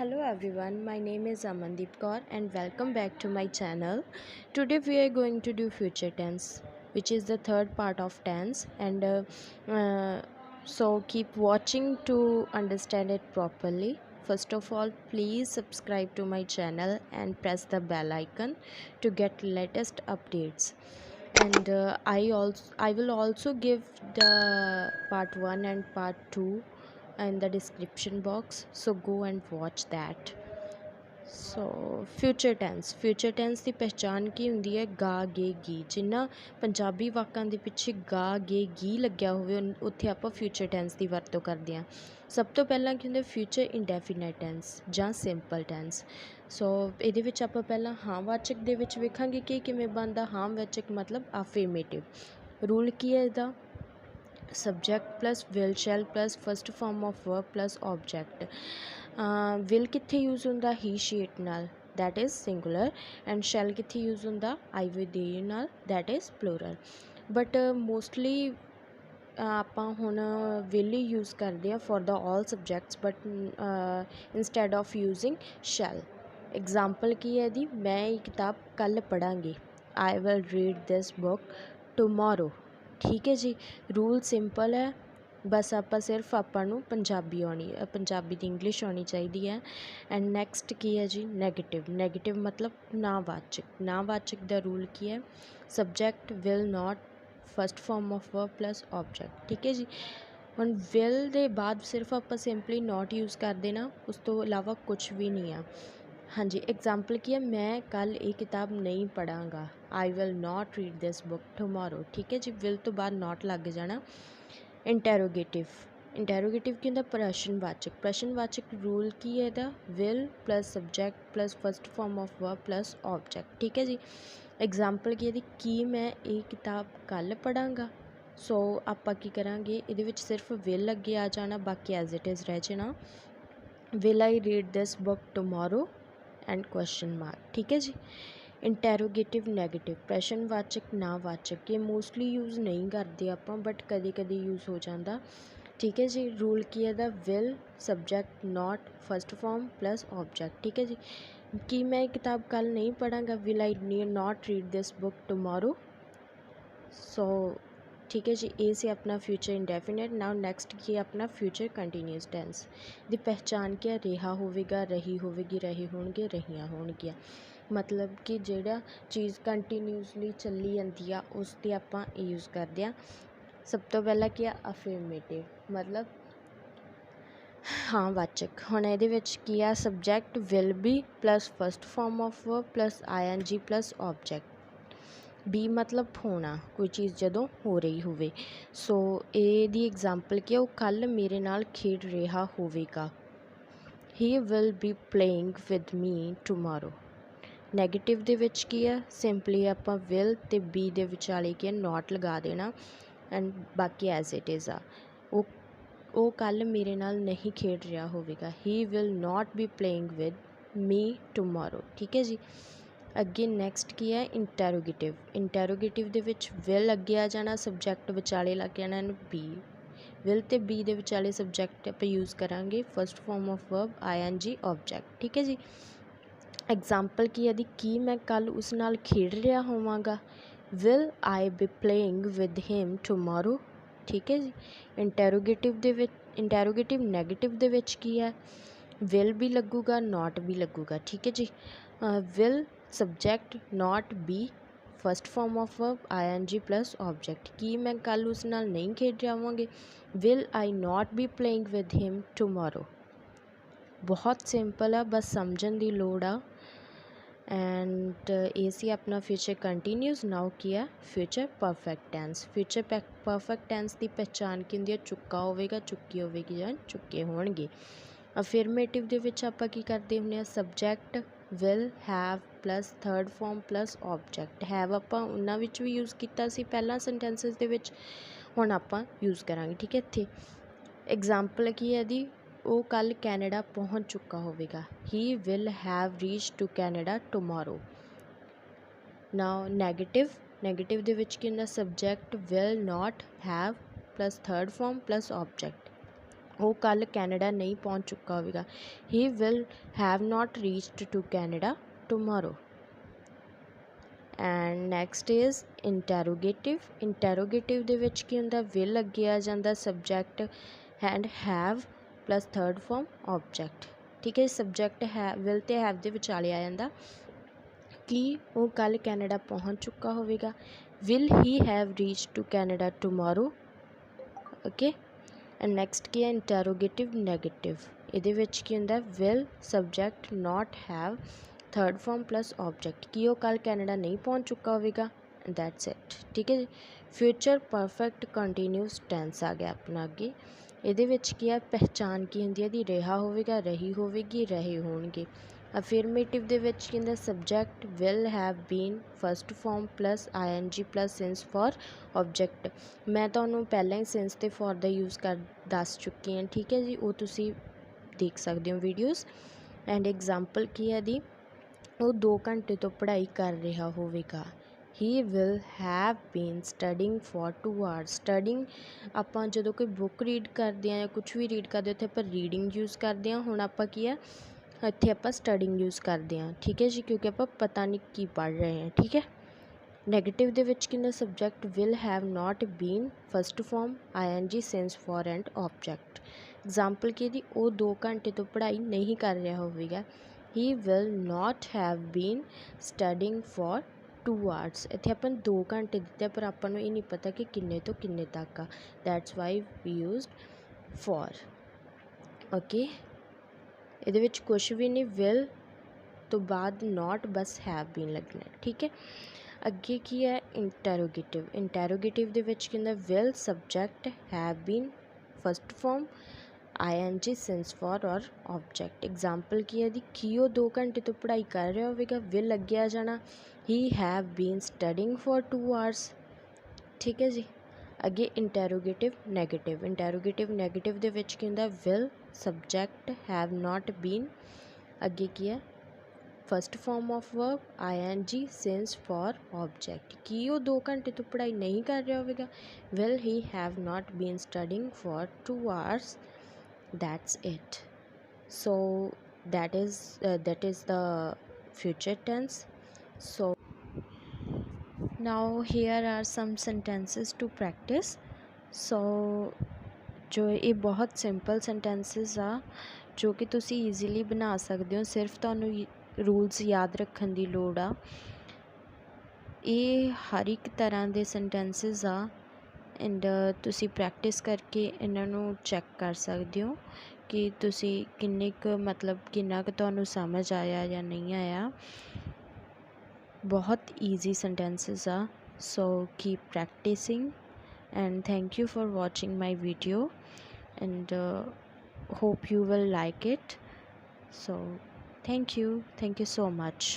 Hello everyone, my name is Amandeep Kaur and welcome back to my channel. Today we are going to do future tense, which is the third part of tense, and so keep watching to understand it properly. First of all, please subscribe to my channel and press the bell icon to get latest updates. And I will also give the part 1 and part 2 in the description box, so go and watch that. So future tense ਦੀ ਪਹਿਚਾਣ ਕੀ ਹੁੰਦੀ ਹੈ? ਗਾ ਗੇ ਗੀ। ਜਿਨ੍ਹਾਂ ਪੰਜਾਬੀ ਵਾਕਾਂ ਦੇ ਪਿੱਛੇ ਗਾ ਗੇ ਗੀ ਲੱਗਿਆ ਹੋਵੇ ਉੱਥੇ ਆਪਾਂ ਫਿਊਚਰ ਟੈਂਸ ਦੀ ਵਰਤੋਂ ਕਰਦੇ ਹਾਂ। ਸਭ ਤੋਂ ਪਹਿਲਾਂ ਕੀ ਹੁੰਦਾ? ਫਿਊਚਰ ਇੰਡੈਫੀਨਾਈਟ ਟੈਂਸ ਜਾਂ ਸਿੰਪਲ ਟੈਂਸ। ਸੋ ਇਹਦੇ ਵਿੱਚ ਆਪਾਂ ਪਹਿਲਾਂ ਹਾਂ ਵਾਚਕ ਦੇ ਵਿੱਚ ਵੇਖਾਂਗੇ ਕਿ ਕਿਵੇਂ ਬਣਦਾ। ਹਾਂ ਵਾਚਕ ਮਤਲਬ ਅਫਰਮੇਟਿਵ। ਰੂਲ ਕੀ ਹੈ ਇਹਦਾ? Subject plus will shall plus first form of verb plus object. Will ਕਿੱਥੇ ਯੂਜ਼ ਹੁੰਦਾ? ਹੀ ਸ਼ੀ ਇਟ ਨਾਲ, that is singular. And shall ਕਿੱਥੇ ਯੂਜ਼ ਹੁੰਦਾ? ਆਈ ਵੀ ਦੇ ਨਾਲ, that is plural. But mostly ਆਪਾਂ ਹੁਣ ਵਿਲ ਹੀ ਯੂਜ਼ ਕਰਦੇ ਹਾਂ for the all subjects, but instead of using shall. Example ਕੀ ਹੈ ਇਹਦੀ? ਮੈਂ ਇਹ ਕਿਤਾਬ ਕੱਲ੍ਹ ਪੜ੍ਹਾਂਗੀ। I will read this book tomorrow. ਠੀਕ ਹੈ ਜੀ। ਰੂਲ ਸਿੰਪਲ ਹੈ, ਬਸ ਆਪਾਂ ਨੂੰ ਪੰਜਾਬੀ ਦੀ ਇੰਗਲਿਸ਼ ਆਉਣੀ ਚਾਹੀਦੀ ਹੈ। ਐਂਡ ਨੈਕਸਟ ਕੀ ਹੈ ਜੀ? ਨੈਗੇਟਿਵ ਮਤਲਬ ਨਾਵਾਚਕ ਦਾ ਰੂਲ ਕੀ ਹੈ? Subject will not first form of verb plus object. ਠੀਕ ਹੈ ਜੀ। ਹੁਣ ਵਿਲ ਦੇ ਬਾਅਦ ਸਿਰਫ ਆਪਾਂ ਸਿੰਪਲੀ ਨਾਟ ਯੂਜ਼ ਕਰ ਦੇਣਾ, ਉਸ ਤੋਂ ਇਲਾਵਾ ਕੁਛ ਵੀ ਨਹੀਂ ਆ। ਹਾਂਜੀ, ਐਗਜ਼ਾਮਪਲ ਕੀ ਹੈ? ਮੈਂ ਕੱਲ੍ਹ ਇਹ ਕਿਤਾਬ ਨਹੀਂ ਪੜ੍ਹਾਂਗਾ। I will not read this book tomorrow. ਠੀਕ ਹੈ ਜੀ। ਵਿਲ ਤੋਂ ਬਾਅਦ ਨਾਟ ਲੱਗ ਜਾਣਾ। ਇੰਟੈਰੋਗੇਟਿਵ ਕੀ ਹੁੰਦਾ? ਪ੍ਰਸ਼ਨਵਾਚਕ ਰੂਲ ਕੀ ਹੈ ਇਹਦਾ? Will plus subject plus first form of verb plus object. ਠੀਕ ਹੈ ਜੀ। ਐਗਜ਼ਾਮਪਲ ਕੀ ਇਹਦੀ? ਕੀ ਮੈਂ ਇਹ ਕਿਤਾਬ ਕੱਲ੍ਹ ਪੜ੍ਹਾਂਗਾ। ਸੋ ਆਪਾਂ ਕੀ ਕਰਾਂਗੇ? ਇਹਦੇ ਵਿੱਚ ਸਿਰਫ ਵਿਲ ਅੱਗੇ ਆ ਜਾਣਾ, ਬਾਕੀ ਐਜ਼ ਇਟ ਇਜ਼ ਰਹਿ ਜਾਣਾ। Will I read this book tomorrow and question mark. ਠੀਕ ਹੈ ਜੀ। ਇੰਟੈਰੋਗੇਟਿਵ ਨੈਗੇਟਿਵ ਪ੍ਰਸ਼ਨਵਾਚਕ ਨਾਵਾਚਕ, ਇਹ ਮੋਸਟਲੀ ਯੂਜ਼ ਨਹੀਂ ਕਰਦੇ ਆਪਾਂ, ਬਟ ਕਦੇ ਕਦੇ ਯੂਜ਼ ਹੋ ਜਾਂਦਾ। ਠੀਕ ਹੈ ਜੀ। ਰੂਲ ਕੀ ਹੈ ਇਹਦਾ? Will subject not first form plus object. ਠੀਕ ਹੈ ਜੀ। ਕੀ ਮੈਂ ਇਹ ਕਿਤਾਬ ਕੱਲ੍ਹ ਨਹੀਂ ਪੜ੍ਹਾਂਗਾ? Will I not read this book tomorrow. So ਠੀਕ ਹੈ ਜੀ। ਇਹ ਸੀ ਆਪਣਾ ਫਿਊਚਰ ਇੰਡੈਫੀਨਿਟ। ਨਾਓ ਨੈਕਸਟ ਕੀ ਆਪਣਾ ਫਿਊਚਰ ਕੰਟੀਨਿਊਸ ਟੈਂਸ ਦੀ ਪਹਿਚਾਣ ਕੀ ਹੈ? ਰਿਹਾ ਹੋਵੇਗਾ, ਰਹੀ ਹੋਵੇਗੀ, ਰਹੇ ਹੋਣਗੇ, ਰਹੀਆਂ ਹੋਣਗੀਆਂ। ਮਤਲਬ ਕਿ ਜਿਹੜਾ ਚੀਜ਼ ਕੰਟੀਨਿਊਸਲੀ ਚੱਲੀ ਜਾਂਦੀ ਆ ਉਸ 'ਤੇ ਆਪਾਂ ਯੂਜ਼ ਕਰਦੇ ਹਾਂ। ਸਭ ਤੋਂ ਪਹਿਲਾਂ ਕੀ ਆ? ਅਫਰਮੇਟਿਵ ਮਤਲਬ ਹਾਂ ਵਾਚਕ। ਹੁਣ ਇਹਦੇ ਵਿੱਚ ਕੀ ਆ? Subject will be plus first form of verb plus ING plus object. B ਮਤਲਬ ਹੋਣਾ, ਕੋਈ ਚੀਜ਼ ਜਦੋਂ ਹੋ ਰਹੀ ਹੋਵੇ। ਸੋ ਇਹਦੀ ਐਗਜ਼ਾਮਪਲ ਕੀ ਆ? ਉਹ ਕੱਲ੍ਹ ਮੇਰੇ ਨਾਲ ਖੇਡ ਰਿਹਾ ਹੋਵੇਗਾ। He will be playing with me tomorrow. Negative ਦੇ ਵਿੱਚ ਕੀ ਆ? ਸਿੰਪਲੀ ਆਪਾਂ ਵਿਲ ਅਤੇ ਬੀ ਦੇ ਵਿਚਾਲੇ ਕੀ ਆ? ਨਾਟ ਲਗਾ ਦੇਣਾ ਐਂਡ ਬਾਕੀ ਐਜ਼ ਇਟ ਇਜ਼ ਆ। ਉਹ ਕੱਲ੍ਹ ਮੇਰੇ ਨਾਲ ਨਹੀਂ ਖੇਡ ਰਿਹਾ ਹੋਵੇਗਾ। He will not be playing with me tomorrow. ਠੀਕ ਹੈ ਜੀ। ਅੱਗੇ ਨੈਕਸਟ ਕੀ ਹੈ? ਇੰਟੈਰੋਗੇਟਿਵ ਦੇ ਵਿੱਚ ਵਿਲ ਅੱਗੇ ਆ ਜਾਣਾ, ਸਬਜੈਕਟ ਵਿਚਾਲੇ ਲੱਗ ਜਾਣਾ ਐਂਡ ਬੀ। ਵਿਲ ਅਤੇ ਬੀ ਦੇ ਵਿਚਾਲੇ ਸਬਜੈਕਟ ਆਪਾਂ ਯੂਜ਼ ਕਰਾਂਗੇ first form of verb ING object. ਠੀਕ ਹੈ ਜੀ। ਐਗਜ਼ਾਮਪਲ ਕੀ ਹੈ ਇਹਦੀ? ਕੀ ਮੈਂ ਕੱਲ੍ਹ ਉਸ ਨਾਲ ਖੇਡ ਰਿਹਾ ਹੋਵਾਂਗਾ। Will I B playing with him tomorrow. ਠੀਕ ਹੈ ਜੀ। ਇੰਟੈਰੋਗੇਟਿਵ ਨੈਗੇਟਿਵ ਦੇ ਵਿੱਚ ਕੀ ਹੈ? ਵਿਲ ਵੀ ਲੱਗੂਗਾ, ਨਾਟ ਵੀ ਲੱਗੂਗਾ। ਠੀਕ ਹੈ ਜੀ। Will subject not be first form of verb ING plus object. ਕੀ ਮੈਂ ਕੱਲ੍ਹ ਉਸ ਨਾਲ ਨਹੀਂ ਖੇਡ ਰਿਹਾ ਹੋਵਾਂਗੇ। Will I not be playing with him tomorrow. ਬਹੁਤ ਸਿੰਪਲ ਆ, ਬਸ ਸਮਝਣ ਦੀ ਲੋੜ ਆ। ਐਂਡ ਇਹ ਸੀ ਆਪਣਾ ਫਿਊਚਰ ਕੰਟੀਨਿਊਸ। ਨਾਓ ਕੀ ਆ? Future perfect tense. Future perfect tense ਦੀ ਪਹਿਚਾਣ ਕੀ ਹੁੰਦੀ ਹੈ? ਚੁੱਕਾ ਹੋਵੇਗਾ, ਚੁੱਕੀ ਹੋਵੇਗੀ ਜਾਂ ਚੁੱਕੇ ਹੋਣਗੇ। ਅਫਰਮੇਟਿਵ ਦੇ ਵਿੱਚ ਆਪਾਂ ਕੀ ਕਰਦੇ ਹੁੰਦੇ ਹਾਂ? Subject will have plus third form plus object. Have ਆਪਾਂ ਉਹਨਾਂ ਵਿੱਚ ਵੀ ਯੂਜ਼ ਕੀਤਾ ਸੀ ਪਹਿਲਾਂ ਸੈਂਟੈਂਸਿਸ ਦੇ ਵਿੱਚ, ਹੁਣ ਆਪਾਂ ਯੂਜ਼ ਕਰਾਂਗੇ। ਠੀਕ ਹੈ। ਇੱਥੇ ਐਗਜ਼ਾਮਪਲ ਕੀ ਹੈ ਇਹਦੀ? ਉਹ ਕੱਲ੍ਹ ਕੈਨੇਡਾ ਪਹੁੰਚ ਚੁੱਕਾ ਹੋਵੇਗਾ। He will have reach to Canada tomorrow. Now negative ਦੇ ਵਿੱਚ ਕੀ ਹੁੰਦਾ? Subject will not have plus third form plus object. ਉਹ ਕੱਲ੍ਹ ਕੈਨੇਡਾ ਨਹੀਂ ਪਹੁੰਚ ਚੁੱਕਾ ਹੋਵੇਗਾ। He will have not reached to Canada tomorrow. And next is interrogative. Interrogative ਦੇ ਵਿੱਚ ਕੀ ਹੁੰਦਾ, ਵਿਲ ਅੱਗੇ ਆ ਜਾਂਦਾ subject and have plus third form object. ਠੀਕ ਹੈ, ਸਬਜੈਕਟ ਹੈ ਵਿਲ ਅਤੇ ਹੈਵ ਦੇ ਵਿਚਾਲੇ ਆ ਜਾਂਦਾ ਕਿ ਉਹ ਕੱਲ੍ਹ ਕੈਨੇਡਾ ਪਹੁੰਚ ਚੁੱਕਾ ਹੋਵੇਗਾ। Will he have reach to Canada tomorrow. Okay, and next ਕੀ ਹੈ ਇੰਟੈਰੋਗੇਟਿਵ ਨੈਗੇਟਿਵ। ਇਹਦੇ ਵਿੱਚ ਕੀ ਹੁੰਦਾ, will subject not have third form plus object, ਕਿ ਉਹ ਕੱਲ੍ਹ ਕੈਨੇਡਾ ਨਹੀਂ ਪਹੁੰਚ ਚੁੱਕਾ ਹੋਵੇਗਾ। That's it. ਠੀਕ ਹੈ ਜੀ। ਫਿਊਚਰ ਪਰਫੈਕਟ ਕੰਟੀਨਿਊਸ ਟੈਂਸ ਆ ਗਿਆ ਆਪਣਾ ਅੱਗੇ। ਇਹਦੇ ਵਿੱਚ ਕੀ ਆ, ਪਹਿਚਾਣ ਕੀ ਹੁੰਦੀ ਹੈ ਇਹਦੀ, ਰਿਹਾ ਹੋਵੇਗਾ, ਰਹੀ ਹੋਵੇਗੀ, ਰਹੇ ਹੋਣਗੇ। ਅਫਰਮੇਟਿਵ ਦੇ ਵਿੱਚ ਕੀ ਹੁੰਦਾ, subject will have been first form plus ING plus since for object. ਮੈਂ ਤੁਹਾਨੂੰ ਪਹਿਲਾਂ ਹੀ ਸਿੰਸ ਅਤੇ ਫॉर ਦਾ ਯੂਜ਼ ਦੱਸ ਚੁੱਕੀ ਹਾਂ। ਠੀਕ ਹੈ ਜੀ, ਉਹ ਤੁਸੀਂ ਦੇਖ ਸਕਦੇ ਹੋ ਵੀਡੀਓਜ਼। ਐਂਡ ਐਗਜ਼ਾਮਪਲ ਕੀ ਹੈ ਇਹਦੀ, ਉਹ 2 ਘੰਟੇ ਤੋਂ ਪੜ੍ਹਾਈ ਕਰ ਰਿਹਾ ਹੋਵੇਗਾ। He will have been studying for 2 hours. Studying ਆਪਾਂ ਜਦੋਂ ਕੋਈ ਬੁੱਕ ਰੀਡ ਕਰਦੇ ਹਾਂ ਜਾਂ ਕੁਛ ਵੀ ਰੀਡ ਕਰਦੇ ਉੱਥੇ ਆਪਾਂ ਰੀਡਿੰਗ ਯੂਜ਼ ਕਰਦੇ ਹਾਂ। ਹੁਣ ਆਪਾਂ ਕੀ ਆ, ਇੱਥੇ ਆਪਾਂ ਸਟੱਡਿੰਗ ਯੂਜ਼ ਕਰਦੇ ਹਾਂ। ਠੀਕ ਹੈ ਜੀ, ਕਿਉਂਕਿ ਆਪਾਂ ਪਤਾ ਨਹੀਂ ਕੀ ਪੜ੍ਹ ਰਹੇ ਹਾਂ। ਠੀਕ ਹੈ। ਨੈਗੇਟਿਵ ਦੇ ਵਿੱਚ ਕਿੰਨਾ, subject will have not been first form ING since for and object. Example ਕੀ ਦੀ, ਉਹ 2 ਘੰਟੇ ਤੋਂ ਪੜ੍ਹਾਈ ਨਹੀਂ ਕਰ ਰਿਹਾ ਹੋਵੇਗਾ। He will not have been studying for 2 hours. ਇੱਥੇ ਆਪਾਂ 2 ਘੰਟੇ ਦਿੱਤੇ ਪਰ ਆਪਾਂ ਨੂੰ ਇਹ ਨਹੀਂ ਪਤਾ ਕਿ ਕਿੰਨੇ ਤੋਂ ਕਿੰਨੇ ਤੱਕ ਆ। That's why we used for. Okay, ਇਹਦੇ ਵਿੱਚ ਕੁਛ ਵੀ ਨਹੀਂ, ਵਿਲ ਤੋਂ ਬਾਅਦ ਨਾਟ ਬਸ ਹੈਵ ਬੀਨ ਲੱਗਣਾ। ਠੀਕ ਹੈ। ਅੱਗੇ ਕੀ ਹੈ ਇੰਟੈਰੋਗੇਟਿਵ। ਇੰਟੈਰੋਗੇਟਿਵ ਦੇ ਵਿੱਚ ਕੀ ਹੁੰਦਾ, will subject have been first form ING since for ਔਰ ਆਬਜੈਕਟ। ਐਗਜ਼ਾਮਪਲ ਕੀ ਹੈ ਇਹਦੀ, ਕੀ ਉਹ 2 ਘੰਟੇ ਤੋਂ ਪੜ੍ਹਾਈ ਕਰ ਰਿਹਾ ਹੋਵੇਗਾ, ਵਿਲ ਅੱਗੇ ਆ ਜਾਣਾ, he have been studying for 2 hours. ਠੀਕ ਹੈ ਜੀ। ਅੱਗੇ ਇੰਟੈਰੋਗੇਟਿਵ ਨੈਗੇਟਿਵ। ਇੰਟੈਰੋਗੇਟਿਵ ਨੈਗੇਟਿਵ ਦੇ ਵਿੱਚ ਕੀ ਹੁੰਦਾ, will subject have not been, ਅੱਗੇ ਕੀ ਹੈ first form of verb ING since for object. ਕੀ ਉਹ 2 ਘੰਟੇ ਤੋਂ ਪੜ੍ਹਾਈ ਨਹੀਂ ਕਰ ਰਿਹਾ ਹੋਵੇਗਾ, will he have not been studying for 2 hours. That's it. So that is the future tense. So now here are some sentences to practice. So ਜੋ ਇਹ ਬਹੁਤ ਸਿੰਪਲ ਸੈਂਟੈਂਸਿਸ ਆ ਜੋ ਕਿ ਤੁਸੀਂ ਈਜ਼ੀਲੀ ਬਣਾ ਸਕਦੇ ਹੋ। ਸਿਰਫ ਤੁਹਾਨੂੰ ਰੂਲਸ ਯਾਦ ਰੱਖਣ ਦੀ ਲੋੜ ਆ। ਇਹ ਹਰ ਇੱਕ ਤਰ੍ਹਾਂ ਦੇ ਸੈਂਟੈਂਸਿਸ ਆ ਐਂਡ ਤੁਸੀਂ ਪ੍ਰੈਕਟਿਸ ਕਰਕੇ ਇਹਨਾਂ ਨੂੰ ਚੈੱਕ ਕਰ ਸਕਦੇ ਹੋ ਕਿ ਤੁਸੀਂ ਕਿੰਨਾ ਕੁ ਤੁਹਾਨੂੰ ਸਮਝ ਆਇਆ ਜਾਂ ਨਹੀਂ ਆਇਆ। ਬਹੁਤ ਈਜ਼ੀ ਸੈਂਟੈਂਸਿਸ ਆ। So keep practising and thank you for watching my video and hope you will like it. So thank you so much.